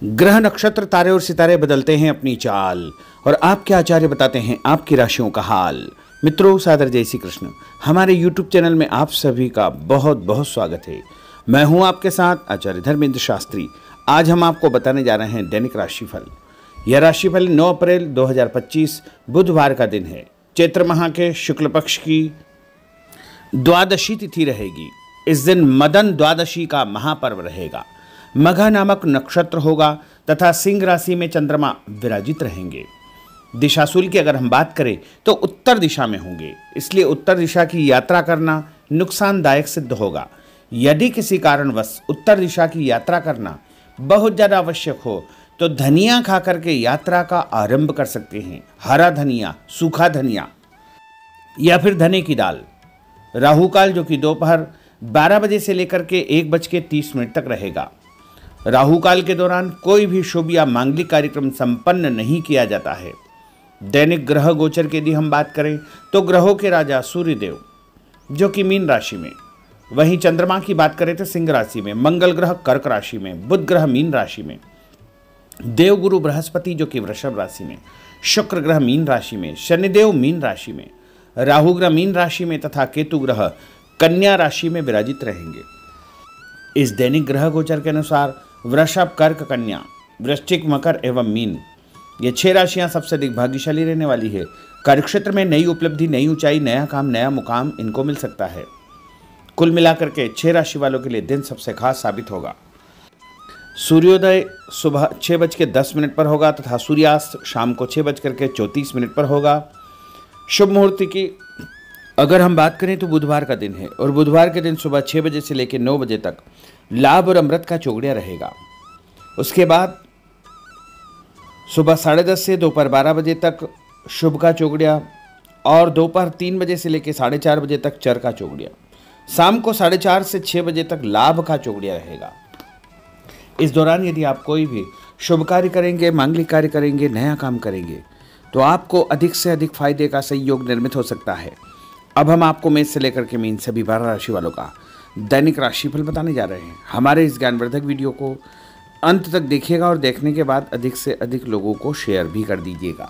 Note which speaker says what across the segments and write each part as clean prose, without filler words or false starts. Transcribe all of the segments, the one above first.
Speaker 1: ग्रह नक्षत्र तारे और सितारे बदलते हैं अपनी चाल और आपके आचार्य बताते हैं आपकी राशियों का हाल। मित्रों, सादर जय श्री कृष्ण। हमारे YouTube चैनल में आप सभी का बहुत बहुत स्वागत है। मैं हूं आपके साथ आचार्य धर्मेंद्र शास्त्री। आज हम आपको बताने जा रहे हैं दैनिक राशिफल। यह राशिफल 9 अप्रैल 2025 बुधवार का दिन है। चैत्र माह के शुक्ल पक्ष की द्वादशी तिथि रहेगी। इस दिन मदन द्वादशी का महापर्व रहेगा। मघा नामक नक्षत्र होगा तथा सिंह राशि में चंद्रमा विराजित रहेंगे। दिशाशूल की अगर हम बात करें तो उत्तर दिशा में होंगे, इसलिए उत्तर दिशा की यात्रा करना नुकसानदायक सिद्ध होगा। यदि किसी कारणवश उत्तर दिशा की यात्रा करना बहुत ज़्यादा आवश्यक हो तो धनिया खा करके यात्रा का आरंभ कर सकते हैं। हरा धनिया, सूखा धनिया या फिर धने की दाल। राहु काल जो कि दोपहर 12 बजे से लेकर के 1:30 तक रहेगा। राहु काल के दौरान कोई भी शुभ या मांगलिक कार्यक्रम संपन्न नहीं किया जाता है। दैनिक ग्रह गोचर की यदि हम बात करें तो ग्रहों के राजा सूर्यदेव जो कि मीन राशि में, वहीं चंद्रमा की बात करें तो सिंह राशि में, मंगल ग्रह कर्क राशि में, बुध ग्रह मीन राशि में, देवगुरु बृहस्पति जो कि वृषभ राशि में, शुक्र ग्रह मीन राशि में, शनिदेव मीन राशि में, राहु ग्रह मीन राशि में तथा केतु ग्रह कन्या राशि में विराजित रहेंगे। इस दैनिक ग्रह गोचर के अनुसार वृषभ, कर्क, कन्या, वृश्चिक, मकर एवं मीन, ये 6 राशियां सबसे अधिक भाग्यशाली रहने वाली है। कार्यक्षेत्र में नई उपलब्धि, नई ऊंचाई, नया काम, नया मुकाम इनको मिल सकता है। कुल मिलाकर के 6 राशि वालों के लिए दिन सबसे खास साबित होगा। सूर्योदय सुबह 6:10 पर होगा तथा सूर्यास्त शाम को 6:34 पर होगा। शुभ मुहूर्त की अगर हम बात करें तो बुधवार का दिन है और बुधवार के दिन सुबह 6 बजे से लेकर 9 बजे तक लाभ और अमृत का चौगड़िया रहेगा। उसके बाद सुबह 10:30 से दोपहर 12 बजे तक शुभ का चौगड़िया और दोपहर 3 बजे से लेकर 4:30 बजे तक चर का चौगड़िया। शाम को 4:30 से 6 बजे तक लाभ का चौगड़िया रहेगा। इस दौरान यदि आप कोई भी शुभ कार्य करेंगे, मांगलिक कार्य करेंगे, नया काम करेंगे तो आपको अधिक से अधिक फायदे का संयोग निर्मित हो सकता है। अब हम आपको मेष से लेकर के मीन सभी 12 राशि वालों का दैनिक राशिफल बताने जा रहे हैं। हमारे इस ज्ञानवर्धक वीडियो को अंत तक देखिएगा और देखने के बाद अधिक से अधिक लोगों को शेयर भी कर दीजिएगा।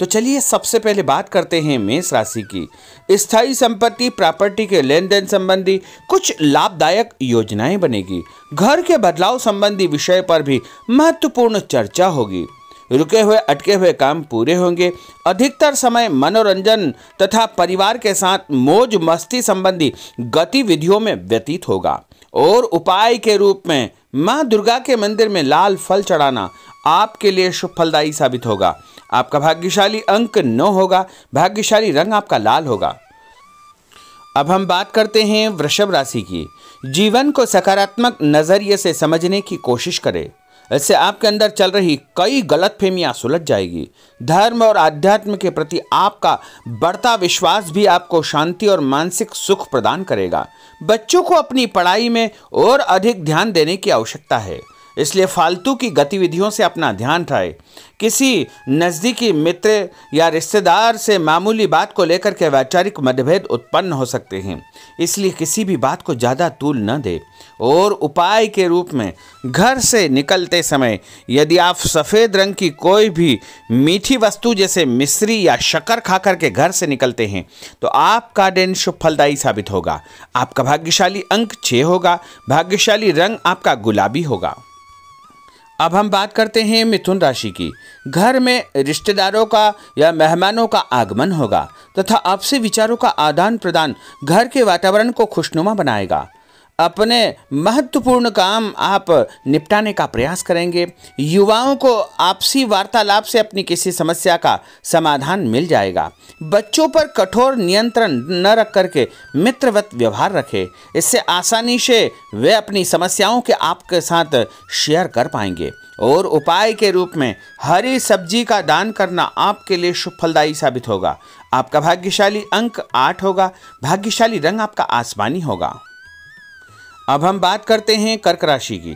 Speaker 1: तो चलिए सबसे पहले बात करते हैं मेष राशि की। स्थायी संपत्ति, प्रॉपर्टी के लेन देन संबंधी कुछ लाभदायक योजनाएं बनेगी। घर के बदलाव संबंधी विषय पर भी महत्वपूर्ण चर्चा होगी। रुके हुए अटके हुए काम पूरे होंगे। अधिकतर समय मनोरंजन तथा परिवार के साथ मौज मस्ती संबंधी गतिविधियों में व्यतीत होगा और उपाय के रूप में मां दुर्गा के मंदिर में लाल फल चढ़ाना आपके लिए शुभ फलदायी साबित होगा। आपका भाग्यशाली अंक 9 होगा। भाग्यशाली रंग आपका लाल होगा। अब हम बात करते हैं वृषभ राशि की। जीवन को सकारात्मक नजरिए से समझने की कोशिश करें। इससे आपके अंदर चल रही कई गलतफहमियां सुलझ जाएगी। धर्म और आध्यात्म के प्रति आपका बढ़ता विश्वास भी आपको शांति और मानसिक सुख प्रदान करेगा। बच्चों को अपनी पढ़ाई में और अधिक ध्यान देने की आवश्यकता है, इसलिए फालतू की गतिविधियों से अपना ध्यान हटाएं। किसी नज़दीकी मित्र या रिश्तेदार से मामूली बात को लेकर के वैचारिक मतभेद उत्पन्न हो सकते हैं, इसलिए किसी भी बात को ज़्यादा तूल न दें। और उपाय के रूप में घर से निकलते समय यदि आप सफ़ेद रंग की कोई भी मीठी वस्तु जैसे मिश्री या शक्कर खा करके घर से निकलते हैं तो आपका दिन शुभ फलदायी साबित होगा। आपका भाग्यशाली अंक 6 होगा। भाग्यशाली रंग आपका गुलाबी होगा। अब हम बात करते हैं मिथुन राशि की। घर में रिश्तेदारों का या मेहमानों का आगमन होगा तथा आपसी विचारों का आदान प्रदान घर के वातावरण को खुशनुमा बनाएगा। अपने महत्वपूर्ण काम आप निपटाने का प्रयास करेंगे। युवाओं को आपसी वार्तालाप से अपनी किसी समस्या का समाधान मिल जाएगा। बच्चों पर कठोर नियंत्रण न रख करके मित्रवत व्यवहार रखें, इससे आसानी से वे अपनी समस्याओं के आपके साथ शेयर कर पाएंगे। और उपाय के रूप में हरी सब्जी का दान करना आपके लिए शुभ फलदायी साबित होगा। आपका भाग्यशाली अंक 8 होगा। भाग्यशाली रंग आपका आसमानी होगा। अब हम बात करते हैं कर्क राशि की।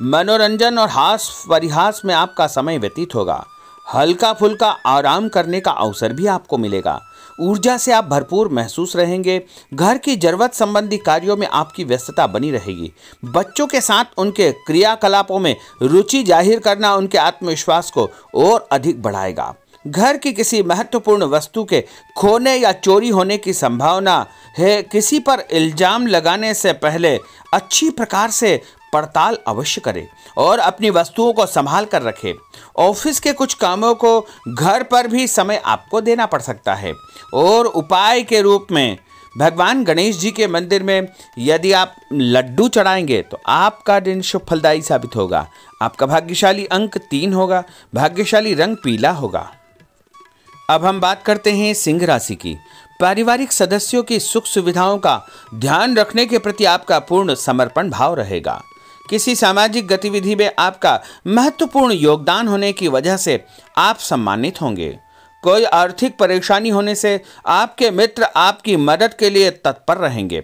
Speaker 1: मनोरंजन और हास परिहास में आपका समय व्यतीत होगा। हल्का फुल्का आराम करने का अवसर भी आपको मिलेगा। ऊर्जा से आप भरपूर महसूस रहेंगे। घर की जरूरत संबंधी कार्यों में आपकी व्यस्तता बनी रहेगी। बच्चों के साथ उनके क्रियाकलापों में रुचि जाहिर करना उनके आत्मविश्वास को और अधिक बढ़ाएगा। घर की किसी महत्वपूर्ण वस्तु के खोने या चोरी होने की संभावना है। किसी पर इल्जाम लगाने से पहले अच्छी प्रकार से पड़ताल अवश्य करें और अपनी वस्तुओं को संभाल कर रखें। ऑफिस के कुछ कामों को घर पर भी समय आपको देना पड़ सकता है। और उपाय के रूप में भगवान गणेश जी के मंदिर में यदि आप लड्डू चढ़ाएंगे तो आपका दिन शुभ फलदायी साबित होगा। आपका भाग्यशाली अंक 3 होगा। भाग्यशाली रंग पीला होगा। अब हम बात करते हैं सिंह राशि की। पारिवारिक सदस्यों की सुख सुविधाओं का ध्यान रखने के प्रति आपका पूर्ण समर्पण भाव रहेगा। किसी सामाजिक गतिविधि में आपका महत्वपूर्ण योगदान होने की वजह से आप सम्मानित होंगे। कोई आर्थिक परेशानी होने से आपके मित्र आपकी मदद के लिए तत्पर रहेंगे,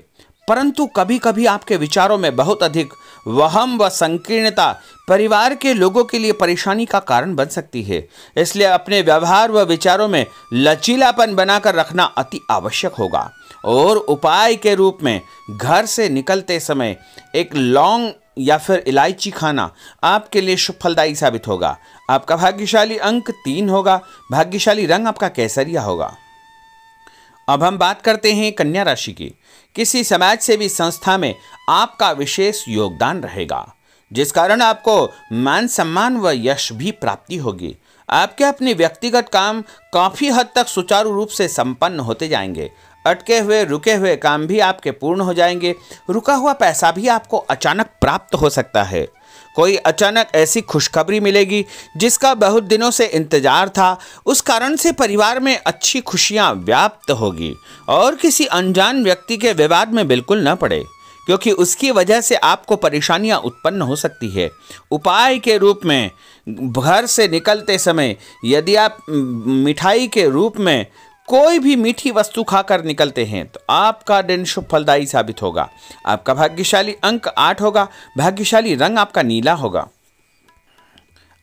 Speaker 1: परंतु कभी कभी आपके विचारों में बहुत अधिक वहम व संकीर्णता परिवार के लोगों के लिए परेशानी का कारण बन सकती है। इसलिए अपने व्यवहार व विचारों में लचीलापन बनाकर रखना अति आवश्यक होगा। और उपाय के रूप में घर से निकलते समय एक लौंग या फिर इलायची खाना आपके लिए शुभ फलदायी साबित होगा। आपका भाग्यशाली अंक 3 होगा। भाग्यशाली रंग आपका केसरिया होगा। अब हम बात करते हैं कन्या राशि की। किसी समाज सेवी संस्था में आपका विशेष योगदान रहेगा, जिस कारण आपको मान सम्मान व यश भी प्राप्ति होगी। आपके अपने व्यक्तिगत काम काफी हद तक सुचारू रूप से संपन्न होते जाएंगे। अटके हुए रुके हुए काम भी आपके पूर्ण हो जाएंगे। रुका हुआ पैसा भी आपको अचानक प्राप्त हो सकता है। कोई अचानक ऐसी खुशखबरी मिलेगी जिसका बहुत दिनों से इंतजार था। उस कारण से परिवार में अच्छी खुशियां व्याप्त होगी। और किसी अनजान व्यक्ति के विवाद में बिल्कुल न पड़े, क्योंकि उसकी वजह से आपको परेशानियां उत्पन्न हो सकती है। उपाय के रूप में घर से निकलते समय यदि आप मिठाई के रूप में कोई भी मीठी वस्तु खाकर निकलते हैं तो आपका दिन शुभ फलदायी साबित होगा। आपका भाग्यशाली अंक 8 होगा। भाग्यशाली रंग आपका नीला होगा।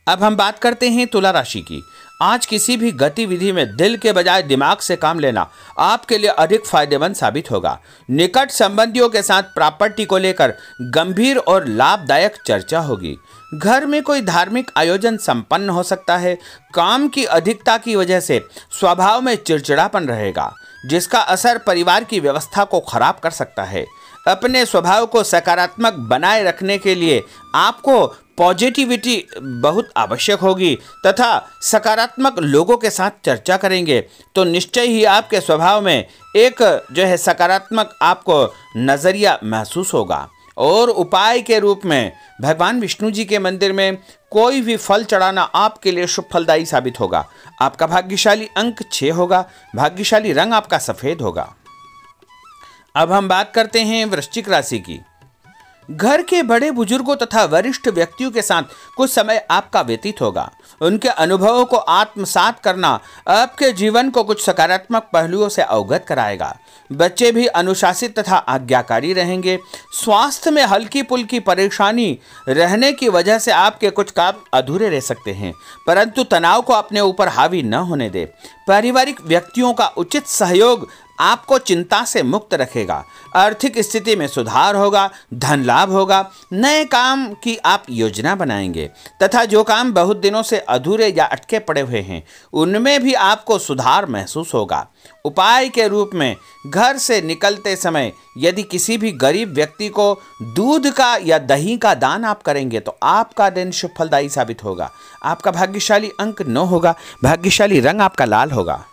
Speaker 1: अब हम बात करते हैं तुला राशि की। आज किसी भी गतिविधि में दिल के बजाय दिमाग से काम लेना आपके लिए अधिक फायदेमंद साबित होगा। निकट संबंधियों के साथ प्रॉपर्टी को लेकर गंभीर और लाभदायक चर्चा होगी। घर में कोई धार्मिक आयोजन संपन्न हो सकता है। काम की अधिकता की वजह से स्वभाव में चिड़चिड़ापन रहेगा, जिसका असर परिवार की व्यवस्था को खराब कर सकता है। अपने स्वभाव को सकारात्मक बनाए रखने के लिए आपको पॉजिटिविटी बहुत आवश्यक होगी तथा सकारात्मक लोगों के साथ चर्चा करेंगे तो निश्चय ही आपके स्वभाव में एक सकारात्मक आपको नज़रिया महसूस होगा। और उपाय के रूप में भगवान विष्णु जी के मंदिर में कोई भी फल चढ़ाना आपके लिए शुभ फलदायी साबित होगा। आपका भाग्यशाली अंक 6 होगा। भाग्यशाली रंग आपका सफ़ेद होगा। अब हम बात करते हैं वृश्चिक राशि की। घर के बड़े बुजुर्गों तथा वरिष्ठ व्यक्तियों के साथ कुछ समय आपका व्यतीत होगा। उनके अनुभवों को आत्मसात करना आपके जीवन को कुछ सकारात्मक पहलुओं से अवगत कराएगा। बच्चे भी अनुशासित तथा आज्ञाकारी रहेंगे। स्वास्थ्य में हल्की पुल्की परेशानी रहने की वजह से आपके कुछ काम अधूरे रह सकते हैं, परंतु तनाव को अपने ऊपर हावी न होने दे। पारिवारिक व्यक्तियों का उचित सहयोग आपको चिंता से मुक्त रखेगा। आर्थिक स्थिति में सुधार होगा। धन लाभ होगा। नए काम की आप योजना बनाएंगे तथा जो काम बहुत दिनों से अधूरे या अटके पड़े हुए हैं उनमें भी आपको सुधार महसूस होगा। उपाय के रूप में घर से निकलते समय यदि किसी भी गरीब व्यक्ति को दूध का या दही का दान आप करेंगे तो आपका दिन शुभ फलदायी साबित होगा। आपका भाग्यशाली अंक 9 होगा। भाग्यशाली रंग आपका लाल होगा।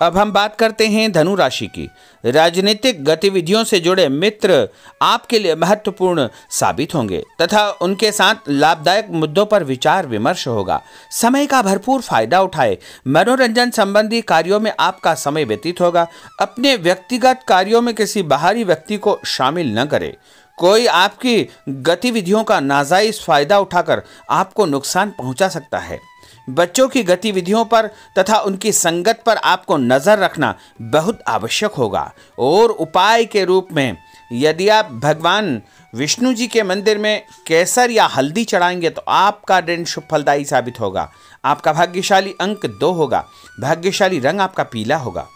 Speaker 1: अब हम बात करते हैं धनु राशि की। राजनीतिक गतिविधियों से जुड़े मित्र आपके लिए महत्वपूर्ण साबित होंगे तथा उनके साथ लाभदायक मुद्दों पर विचार विमर्श होगा। समय का भरपूर फायदा उठाए। मनोरंजन संबंधी कार्यों में आपका समय व्यतीत होगा। अपने व्यक्तिगत कार्यों में किसी बाहरी व्यक्ति को शामिल न करें। कोई आपकी गतिविधियों का नाजायज फायदा उठाकर आपको नुकसान पहुंचा सकता है। बच्चों की गतिविधियों पर तथा उनकी संगत पर आपको नज़र रखना बहुत आवश्यक होगा। और उपाय के रूप में यदि आप भगवान विष्णु जी के मंदिर में केसर या हल्दी चढ़ाएंगे तो आपका दिन शुभ फलदायी साबित होगा। आपका भाग्यशाली अंक 2 होगा। भाग्यशाली रंग आपका पीला होगा।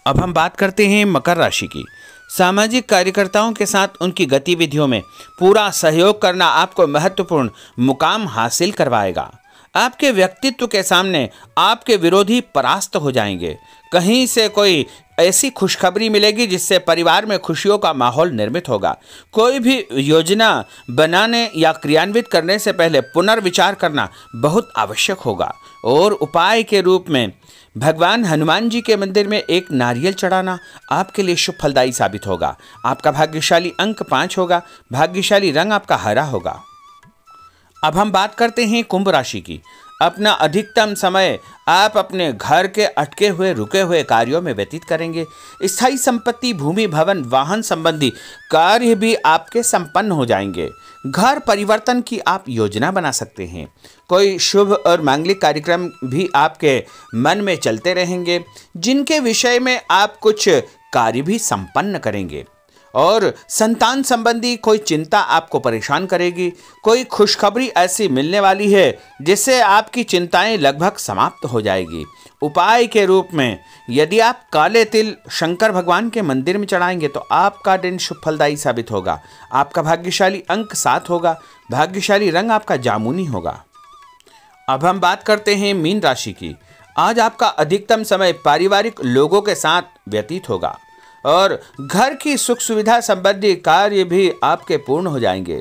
Speaker 1: अब हम बात करते हैं मकर राशि की। सामाजिक कार्यकर्ताओं के साथ उनकी गतिविधियों में पूरा सहयोग करना आपको महत्वपूर्ण मुकाम हासिल करवाएगा। आपके व्यक्तित्व के सामने आपके विरोधी परास्त हो जाएंगे। कहीं से कोई ऐसी खुशखबरी मिलेगी जिससे परिवार में खुशियों का माहौल निर्मित होगा। कोई भी योजना बनाने या क्रियान्वित करने से पहले पुनर्विचार करना बहुत आवश्यक होगा। और उपाय के रूप में भगवान हनुमान जी के मंदिर में एक नारियल चढ़ाना आपके लिए शुभ फलदायी साबित होगा। आपका भाग्यशाली अंक 5 होगा। भाग्यशाली रंग आपका हरा होगा। अब हम बात करते हैं कुंभ राशि की। अपना अधिकतम समय आप अपने घर के अटके हुए रुके हुए कार्यों में व्यतीत करेंगे। स्थायी संपत्ति, भूमि, भवन, वाहन संबंधी कार्य भी आपके संपन्न हो जाएंगे। घर परिवर्तन की आप योजना बना सकते हैं। कोई शुभ और मांगलिक कार्यक्रम भी आपके मन में चलते रहेंगे, जिनके विषय में आप कुछ कार्य भी संपन्न करेंगे। और संतान संबंधी कोई चिंता आपको परेशान करेगी। कोई खुशखबरी ऐसी मिलने वाली है जिससे आपकी चिंताएं लगभग समाप्त हो जाएगी। उपाय के रूप में यदि आप काले तिल शंकर भगवान के मंदिर में चढ़ाएंगे तो आपका दिन शुभ फलदायी साबित होगा। आपका भाग्यशाली अंक 7 होगा। भाग्यशाली रंग आपका जामुनी होगा। अब हम बात करते हैं मीन राशि की। आज आपका अधिकतम समय पारिवारिक लोगों के साथ व्यतीत होगा और घर की सुख सुविधा संबंधी कार्य भी आपके पूर्ण हो जाएंगे।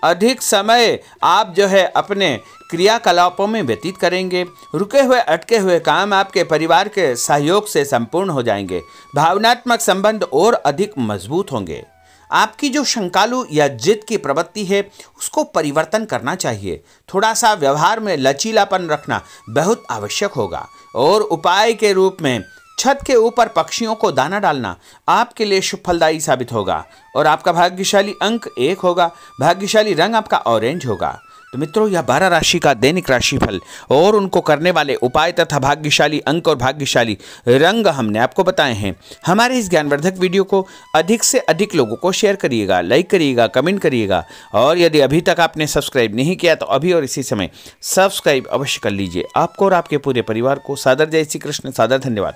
Speaker 1: अधिक समय आप अपने क्रियाकलापों में व्यतीत करेंगे। रुके हुए अटके हुए काम आपके परिवार के सहयोग से संपूर्ण हो जाएंगे। भावनात्मक संबंध और अधिक मजबूत होंगे। आपकी जो शंकालु या जिद की प्रवृत्ति है उसको परिवर्तन करना चाहिए। थोड़ा सा व्यवहार में लचीलापन रखना बहुत आवश्यक होगा। और उपाय के रूप में छत के ऊपर पक्षियों को दाना डालना आपके लिए शुभ फलदायी साबित होगा। और आपका भाग्यशाली अंक 1 होगा। भाग्यशाली रंग आपका ऑरेंज होगा। तो मित्रों, यह 12 राशि का दैनिक राशिफल और उनको करने वाले उपाय तथा भाग्यशाली अंक और भाग्यशाली रंग हमने आपको बताए हैं। हमारे इस ज्ञानवर्धक वीडियो को अधिक से अधिक लोगों को शेयर करिएगा, लाइक करिएगा, कमेंट करिएगा। और यदि अभी तक आपने सब्सक्राइब नहीं किया तो अभी और इसी समय सब्सक्राइब अवश्य कर लीजिए। आपको और आपके पूरे परिवार को सादर जय श्री कृष्ण, सादर धन्यवाद।